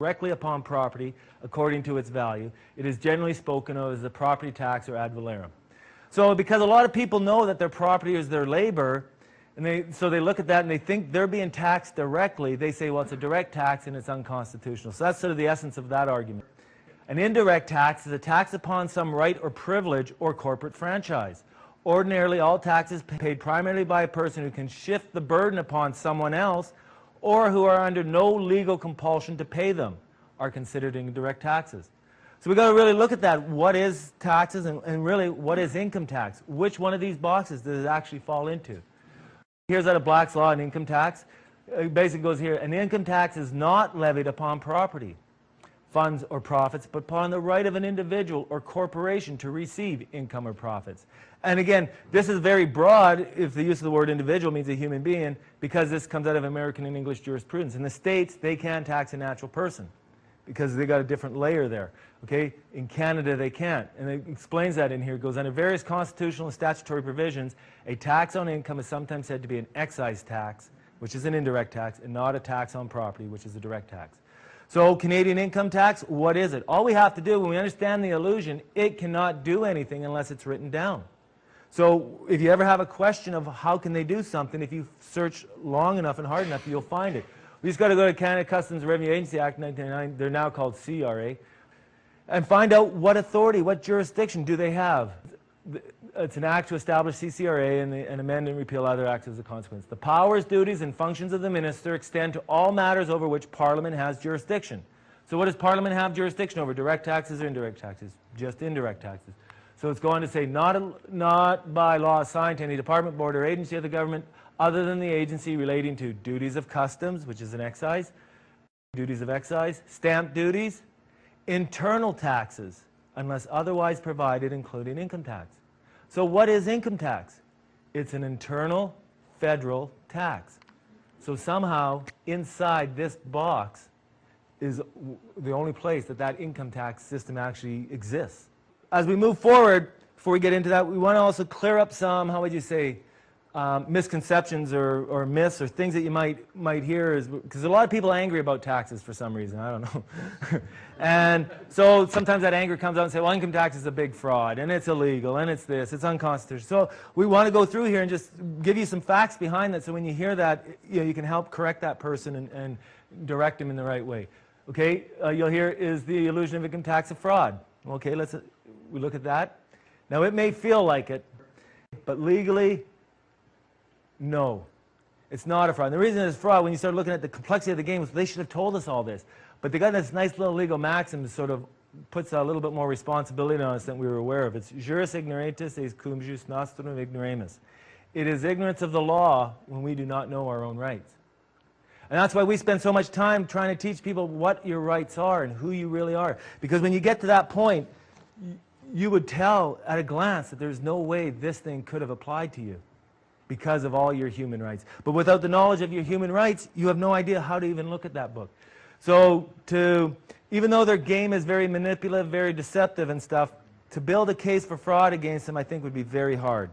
directly upon property according to its value. It is generally spoken of as the property tax or ad valorem. So because a lot of people know that their property is their labor, and so they look at that and they think they're being taxed directly, they say, well, it's a direct tax and it's unconstitutional. So that's sort of the essence of that argument. An indirect tax is a tax upon some right or privilege or corporate franchise. Ordinarily, all taxes paid primarily by a person who can shift the burden upon someone else or who are under no legal compulsion to pay them are considered indirect taxes. So we've got to really look at that. What is taxes and really what is income tax? Which one of these boxes does it actually fall into? Here's out of Black's Law an income tax. It basically goes here. An income tax is not levied upon property, funds or profits, but upon the right of an individual or corporation to receive income or profits. And again, this is very broad if the use of the word individual means a human being, because this comes out of American and English jurisprudence. In the States, they can tax a natural person because they got a different layer there. Okay? In Canada, they can't. And it explains that in here. It goes, under various constitutional and statutory provisions, a tax on income is sometimes said to be an excise tax, which is an indirect tax, and not a tax on property, which is a direct tax. So Canadian income tax, what is it? All we have to do when we understand the illusion, it cannot do anything unless it's written down. So if you ever have a question of how can they do something, if you search long enough and hard enough, you'll find it. We just got to go to Canada Customs and Revenue Agency Act 1999, they're now called CRA, and find out what authority, what jurisdiction do they have. It's an act to establish CCRA and amend and repeal other acts as a consequence. The powers, duties, and functions of the minister extend to all matters over which Parliament has jurisdiction. So what does Parliament have jurisdiction over? Direct taxes or indirect taxes? Just indirect taxes. So it's going to say not by law assigned to any department, board, or agency of the government other than the agency relating to duties of customs, which is an excise, duties of excise, stamp duties, internal taxes, unless otherwise provided, including income tax. So what is income tax? It's an internal federal tax. So somehow inside this box is the only place that that income tax system actually exists. As we move forward, before we get into that, we want to also clear up some, how would you say, misconceptions or myths or things that you might hear, because a lot of people are angry about taxes for some reason. I don't know. And so sometimes that anger comes out and say, well, income tax is a big fraud, and it's illegal, and it's this, it's unconstitutional. So we want to go through here and just give you some facts behind that, so when you hear that, you can help correct that person and direct them in the right way. Okay, you'll hear, is the illusion of income tax a fraud? Okay, we look at that. Now it may feel like it, but legally, no, it's not a fraud. And the reason it's fraud, when you start looking at the complexity of the game, is they should have told us all this. But they got this nice little legal maxim that sort of puts a little bit more responsibility on us than we were aware of. It's juris ignorantis est cum jus nostrum ignoramus. It is ignorance of the law when we do not know our own rights. And that's why we spend so much time trying to teach people what your rights are and who you really are. Because when you get to that point, you would tell at a glance that there's no way this thing could have applied to you because of all your human rights. But without the knowledge of your human rights, you have no idea how to even look at that book. So even though their game is very manipulative, very deceptive and stuff, to build a case for fraud against them, I think would be very hard.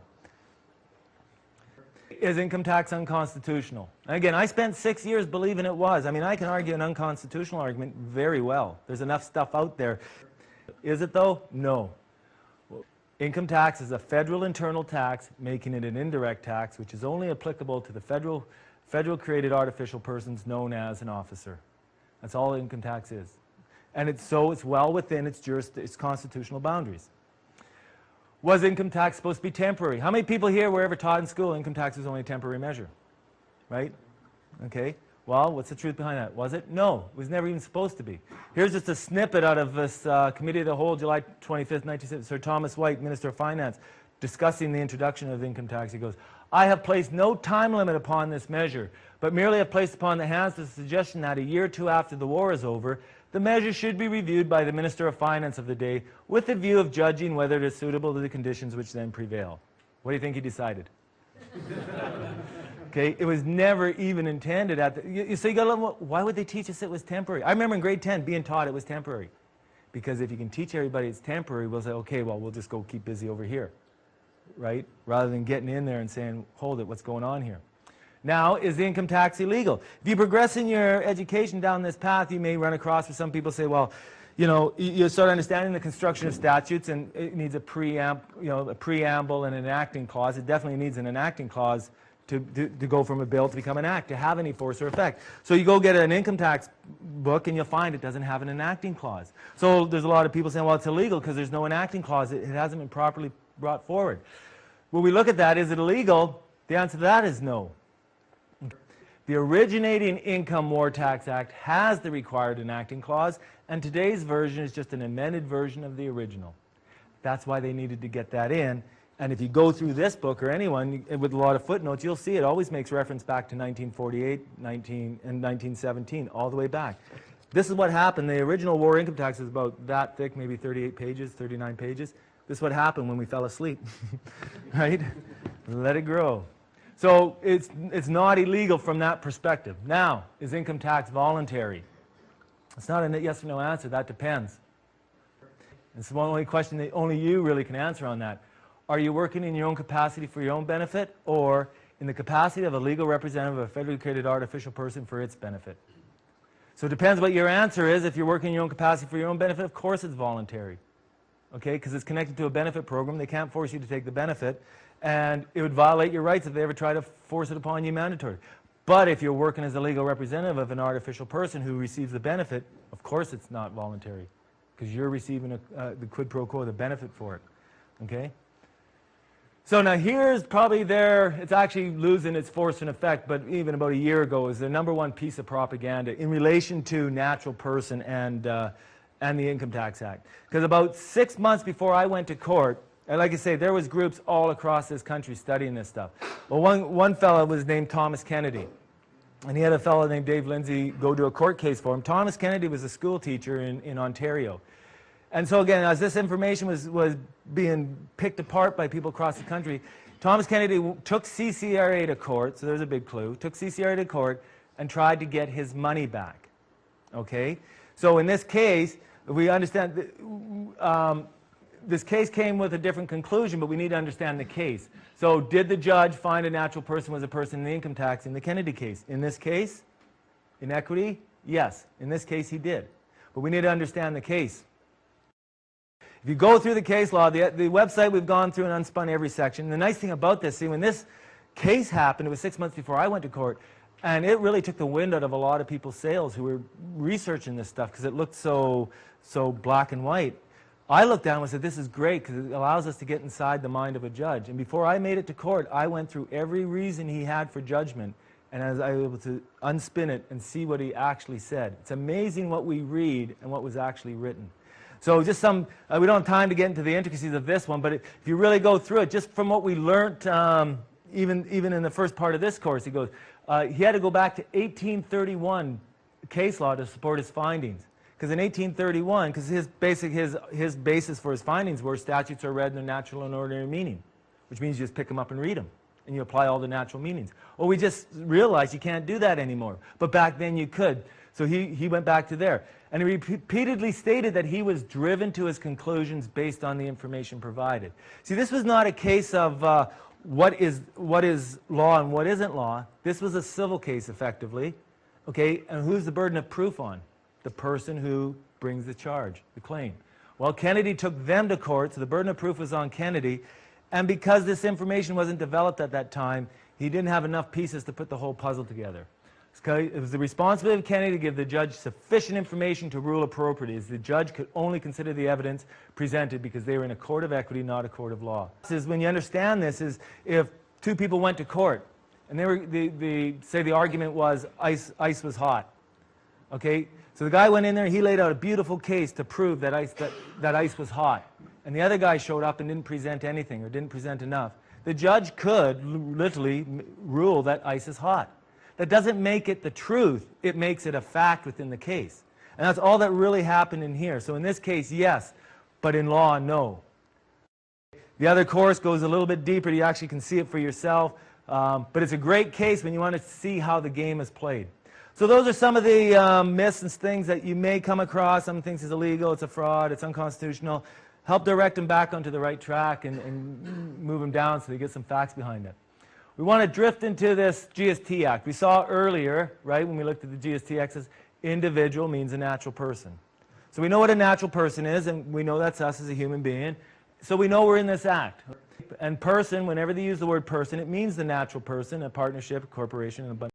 Is income tax unconstitutional? And again, I spent 6 years believing it was. I mean, I can argue an unconstitutional argument very well. There's enough stuff out there. Is it though? No. Income tax is a federal internal tax, making it an indirect tax, which is only applicable to the federal created artificial persons known as an officer. That's all income tax is. And it's well within its constitutional boundaries. Was income tax supposed to be temporary? How many people here were ever taught in school income tax was only a temporary measure? Right? Okay. Well, what's the truth behind that? Was it? No. It was never even supposed to be. Here's just a snippet out of this Committee of the Whole, July 25th, 1960. Sir Thomas White, Minister of Finance, discussing the introduction of income tax. He goes, I have placed no time limit upon this measure, but merely have placed upon the hands the suggestion that a year or two after the war is over, the measure should be reviewed by the Minister of Finance of the day with the view of judging whether it is suitable to the conditions which then prevail. What do you think he decided? Okay, it was never even intended at the... So you got to look, why would they teach us it was temporary? I remember in grade 10 being taught it was temporary. Because if you can teach everybody it's temporary, we'll say, okay, well, we'll just go keep busy over here. Right? Rather than getting in there and saying, hold it, what's going on here? Now, is the income tax illegal? If you progress in your education down this path, you may run across where some people say, well, you know, you start understanding the construction of statutes, and it needs a preamble and an enacting clause. It definitely needs an enacting clause to go from a bill to become an act, to have any force or effect. So you go get an income tax book and you'll find it doesn't have an enacting clause. So there's a lot of people saying, well, it's illegal because there's no enacting clause. It hasn't been properly brought forward. When we look at that, is it illegal? The answer to that is no. The originating Income War Tax Act has the required enacting clause, and today's version is just an amended version of the original. That's why they needed to get that in. And if you go through this book, or anyone with a lot of footnotes, you'll see it always makes reference back to 1948, and 1917, all the way back. This is what happened. The original war income tax is about that thick, maybe 38 pages, 39 pages. This is what happened when we fell asleep, right? Let it grow. So it's not illegal from that perspective. Now, is income tax voluntary? It's not a yes or no answer. That depends. It's the only question that only you really can answer on that. Are you working in your own capacity for your own benefit, or in the capacity of a legal representative of a federally created artificial person for its benefit? So it depends what your answer is. If you're working in your own capacity for your own benefit, of course it's voluntary. Okay, because it's connected to a benefit program. They can't force you to take the benefit, and it would violate your rights if they ever try to force it upon you mandatory. But if you're working as a legal representative of an artificial person who receives the benefit, of course it's not voluntary, because you're receiving the quid pro quo, the benefit for it. Okay? So now here's probably it's actually losing its force and effect, but even about a year ago is the #1 piece of propaganda in relation to natural person and the Income Tax Act. Because about 6 months before I went to court, and like I say, there was groups all across this country studying this stuff. Well, one fellow was named Thomas Kennedy, and he had a fellow named Dave Lindsay go do a court case for him. Thomas Kennedy was a school teacher in Ontario. And so again, as this information was being picked apart by people across the country, Thomas Kennedy took CCRA to court, so there's a big clue, took CCRA to court and tried to get his money back. Okay? So in this case, we understand this case came with a different conclusion, but we need to understand the case. So did the judge find a natural person was a person in the income tax in the Kennedy case? In this case, in equity, yes. In this case, he did. But we need to understand the case. If you go through the case law, the website we've gone through and unspun every section. The nice thing about this, see, when this case happened, it was 6 months before I went to court, and it really took the wind out of a lot of people's sails who were researching this stuff because it looked so black and white. I looked down and said, this is great because it allows us to get inside the mind of a judge. And before I made it to court, I went through every reason he had for judgment, and I was able to unspin it and see what he actually said. It's amazing what we read and what was actually written. So just we don't have time to get into the intricacies of this one, but if you really go through it, just from what we learned, even in the first part of this course, he goes, he had to go back to 1831 case law to support his findings. Because in 1831, because his basis for his findings were statutes are read in their natural and ordinary meaning, which means you just pick them up and read them, and you apply all the natural meanings. Well, we just realized you can't do that anymore, but back then you could. So he went back to there. And he repeatedly stated that he was driven to his conclusions based on the information provided. See, this was not a case of what is law and what isn't law. This was a civil case, effectively. Okay, and who's the burden of proof on? The person who brings the charge, the claim. Well, Kennedy took them to court, so the burden of proof was on Kennedy. And because this information wasn't developed at that time, he didn't have enough pieces to put the whole puzzle together. It was the responsibility of Kennedy to give the judge sufficient information to rule appropriately, as the judge could only consider the evidence presented because they were in a court of equity, not a court of law. When you understand this, is if two people went to court and say the argument was ice was hot. Okay, so the guy went in there, he laid out a beautiful case to prove that ice was hot, and the other guy showed up and didn't present anything or didn't present enough. The judge could literally rule that ice is hot. That doesn't make it the truth. It makes it a fact within the case. And that's all that really happened in here. So in this case, yes, but in law, no. The other course goes a little bit deeper. You actually can see it for yourself. But it's a great case when you want to see how the game is played. So those are some of the myths and things that you may come across. Some things is illegal, it's a fraud, it's unconstitutional. Help direct them back onto the right track and move them down so they get some facts behind it. We want to drift into this GST Act. We saw earlier, right, when we looked at the GST Act, says individual means a natural person. So we know what a natural person is, and we know that's us as a human being. So we know we're in this act. And person, whenever they use the word person, it means the natural person, a partnership, a corporation, and a bunch